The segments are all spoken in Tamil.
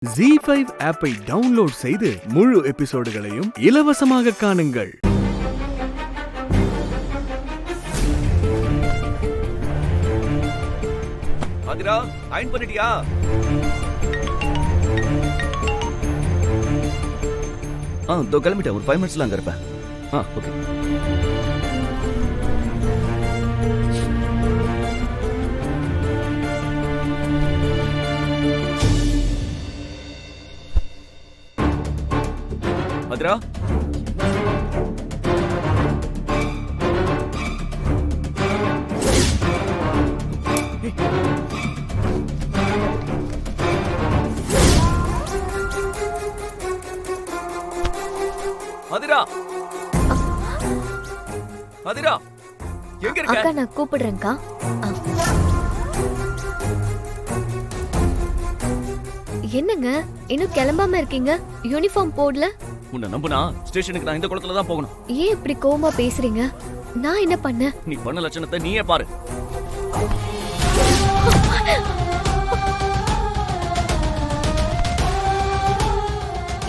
ZEE5 ஆப்பை டவுன்லோட் செய்து முழு எபிசோடுகளையும் இலவசமாக காணுங்கள். ஆதிரா, அயன் பண்ணிட்டியா? இதோ கிளம்பிட்டேன். ஒரு 5 மினிட்ஸ்ல அங்க இருப்பேன். ஓகே. ஆதிரா, ஆதிரா, ஆதிரா, எங்க இருக்க? அக்கா நான் கூப்பிடுறேன்க்கா. என்னங்க இன்னும் கிளம்பாம இருக்கீங்க? யூனிஃபார்ம் போடல? உன்னை நம்புனா ஸ்டேஷனுக்கு நான் இந்த குளத்துல தான் போகணும். ஏன் இப்படி கோவமா பேசுறீங்க? நான் என்ன பண்ண? நீ பண்ண லட்சணத்தை நீயே பாரு.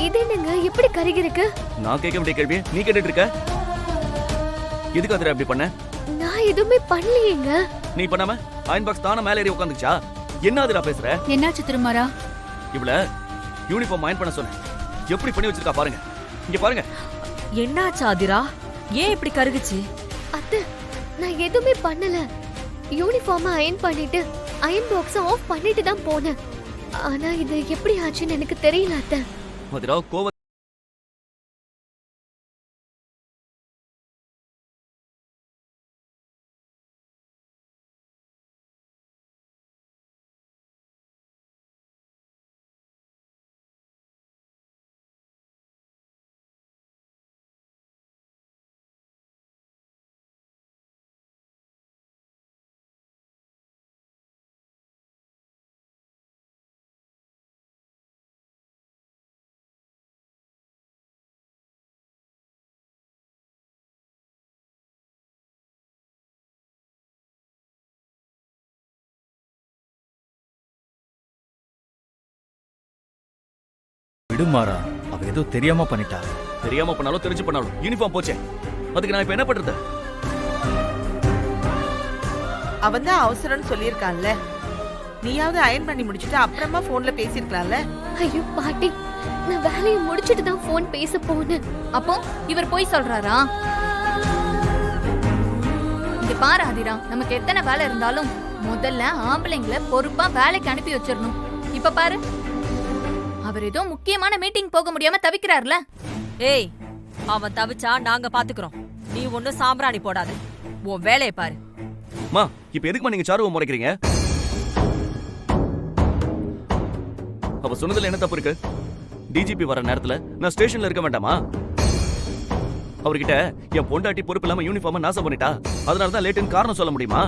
இது என்னங்க இப்படி கருகிருக்கு? நான் கேட்க வேண்டிய கேள்வி நீ கேட்டுட்டு இருக்க. எதுக்கு ஆதிரா இப்படி பண்ண? நான் எதுவுமே பண்ணலையேங்க. நீ பண்ணாம அயன் பாக்ஸ் தான மேல ஏறி உட்காந்துச்சா? என்ன ஆதிரா பேசுற? என்னாச்சு திருமாரா? இவள யூனிஃபார்ம் அயன் பண்ண சொன்னேன். எப்படி பண்ணி வச்சிருக்கா பாருங்க. இங்க பாருங்க. என்னாச்சு ஆதிரா? ஏன் இப்படி கருகுச்சு? அத்தை, நான் எதுவுமே பண்ணல. யூனிஃபார்ம் அயன் பண்ணிட்டு அயன் பாக்ஸ் ஆஃப் பண்ணிட்டு தான் போனேன். ஆனா இது எப்படி ஆச்சுன்னு எனக்கு தெரியல அத்தை. ஆதிரா கோவ விடுமாறா, அவ ஏதோ தெரியாம பண்ணிட்டா. தெரியாம பண்ணாலும் தெரிஞ்சு பண்ணாலும் யூனிஃபார்ம் போச்சே. அதுக்கு நான் இப்ப என்ன பண்றது? அவன் தான் அவசரம்னு சொல்லியிருக்கான்ல. நீயாவது அயன் பண்ணி முடிச்சிட்டு அப்புறமா போன்ல பேசிருக்கலாம்ல. ஐயோ பாட்டி, நான் வேலையை முடிச்சிட்டு தான் போன் பேச போனேன். அப்போ இவர் போய் சொல்றாரா? இங்க பாரு ஆதிரா, நமக்கு எத்தனை வேலை இருந்தாலும் முதல்ல ஆம்பளைங்களை பொறுப்பா வேலைக்கு அனுப்பி வச்சிடணும். இப்ப பாரு, அவர் ஏதோ முக்கியமான மீட்டிங் போக முடியாம தவிக்கிறார்ல. ஏய், அவன் தவிச்சா நாங்க பாத்துக்கிறோம். நீ ஒண்ணும் சாம்பிராணி போடாத. உன் வேலையை பாரு. மா, இப்ப எதுக்குமா நீங்க சாருவை முறைக்கிறீங்க? அவ சொன்னதுல என்ன தப்பு இருக்கு? டிஜிபி வர நேரத்துல நான் ஸ்டேஷன்ல இருக்க வேண்டாமா? அவர்கிட்ட என் பொண்டாட்டி பொறுப்பு இல்லாம யூனிஃபார்ம் நாசம் பண்ணிட்டா, அதனாலதான் லேட்டுன்னு காரணம் சொல்ல முடியுமா?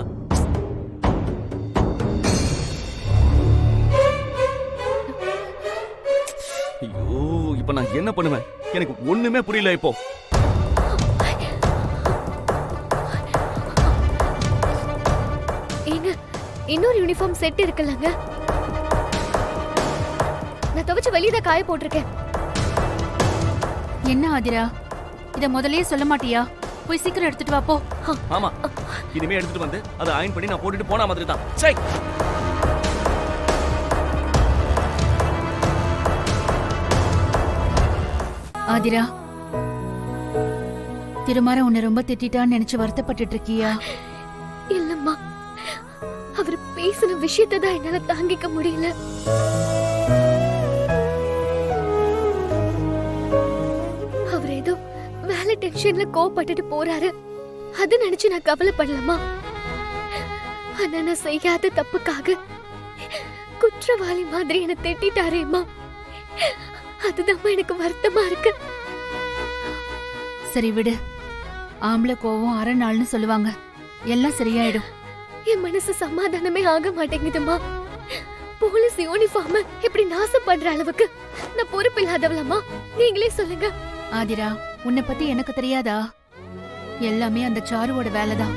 ஐயோ, இப்ப நான் என்ன பண்ணுவேன்? எனக்கு ஒண்ணுமே புரியல இப்போ. ஏங்க, இன்னொரு யூனிஃபார்ம் செட் இருக்குல்லங்க, நான் துவைச்சு வெளியே தான் காய போட்டிருக்கேன். என்ன ஆதிரா, இத முதல்லயே சொல்ல மாட்டியா? போய் சீக்கிரம் எடுத்துட்டு வா போ. ஆமா, இனிமே எடுத்துட்டு வந்து அதை அயன் பண்ணி நான் போட்டுட்டு போன மாதிரி தான். சை, ஆதிரா, திருமாரா உன்னை ரொம்ப திட்டான்னு நினைச்சு வருத்தப்பட்டுட்டு இருக்கியா? இல்லம்மா, அவர் பேசின விஷயத்தை தான் என்னால தாங்கிக்க முடியல. அவர் ஏதோ வேலை டென்ஷன்ல கோவப்பட்டுட்டு போறாரு, அது நினைச்சு நான் கவலைப்படலாமா? ஆனா நான் செய்யாத தப்புக்காக குற்றவாளி மாதிரி என்ன திட்டாரேம்மா, அதுதான் எனக்கு வருத்தமா இருக்கு. சரி விடு, ஆம்பளை கோவம் அரை நாள்னு சொல்லுவாங்க. எல்லாம் சரியாயிடும். என் மனசு சமாதானமே ஆக மாட்டேங்குதுமா. போலீஸ் யூனிஃபார்ம் இப்படி நாசம் பண்ற அளவுக்கு நான் பொறுப்பில்லாதவளமா? நீங்களே சொல்லுங்க. ஆதிரா, உன்னை பத்தி எனக்கு தெரியாதா? எல்லாமே அந்த சாருவோட வேலைதான்.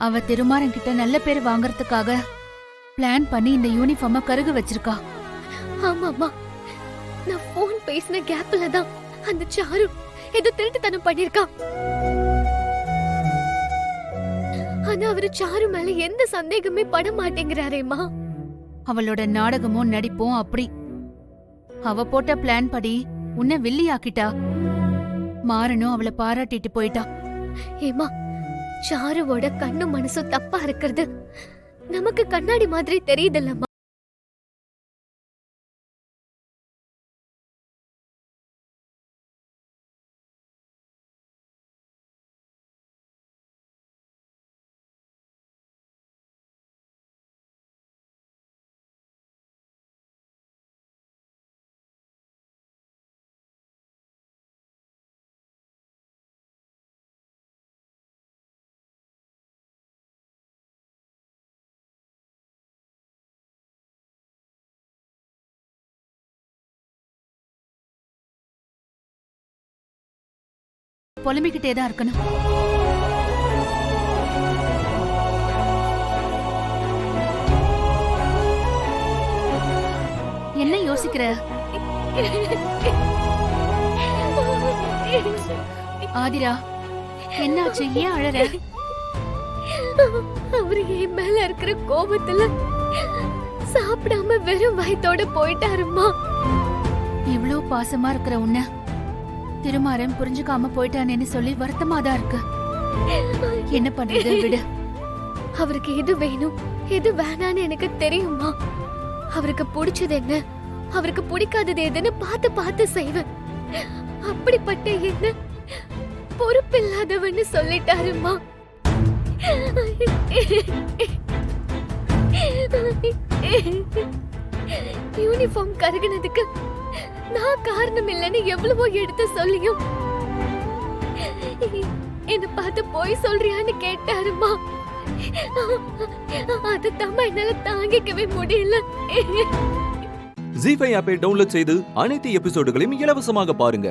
அவ திருமாறன் கிட்ட நல்ல பேர் வாங்கறதுக்காக பிளான் பண்ணி இந்த யூனிஃபார்ம கருக வச்சிருக்கா. ஆமாமா, நான் போன் பேசின கேப்ல தான் அந்த சாரு ஏதோ திருட்டுத்தனம் பண்ணிருக்கா. ஆனா அவரு சாரு மேல எந்த சந்தேகமே பட மாட்டேங்கிறாரேம்மா. அவளோட நாடகமும் நடிப்பும் அப்படி. அவ போட்ட பிளான் படி உன்னை வில்லியாக்கிட்டா. மாறனும் அவளை பாராட்டிட்டு போயிட்டா. ஏமா, சாருவோட கண்ணு மனசும் தப்பா இருக்கிறது நமக்கு கண்ணாடி மாதிரி தெரியுதுல்லம்மா. புலம்பிக்கிட்டே தான் இருக்கணும். என்ன யோசிக்கிற? ஆதிரா, என்னாச்சு? ஏன் அழற? அவரு என் மேல இருக்கிற கோபத்துல சாப்பிடாம வெறும் வயித்தோட போயிட்டாருமா. இவ்ளோ பாசமா இருக்கிற உன்ன திருமாறன் புரிஞ்சுக்காம போயிட்டானேன்னு சொல்லி வருத்தமா தான் இருக்கு. என்ன பண்றது? விடு. அவருக்கு எது வேணும் எது வேணான்னு எனக்கு தெரியுமா. அவருக்கு பிடிச்சது என்ன, அவருக்கு பிடிக்காதது எதுன்னு பார்த்து பார்த்து செய்வேன். அப்படிப்பட்ட என்ன பொறுப்பில்லாதவன்னு சொல்லிட்டாருமா. யூனிஃபார்ம் கருகினதுக்கு நான் காரணம் இல்லைன்னு எவ்வளவோ எடுத்து சொல்லியும் என்ன பார்த்து போய் சொல்றியான்னு கேட்டாருமா. அது தான் என்னால தாங்கிக்கவே முடியல. ஜீ5 ஆப்பை டவுன்லோட் செய்து அனைத்து எபிசோடுகளையும் இலவசமாக பாருங்க.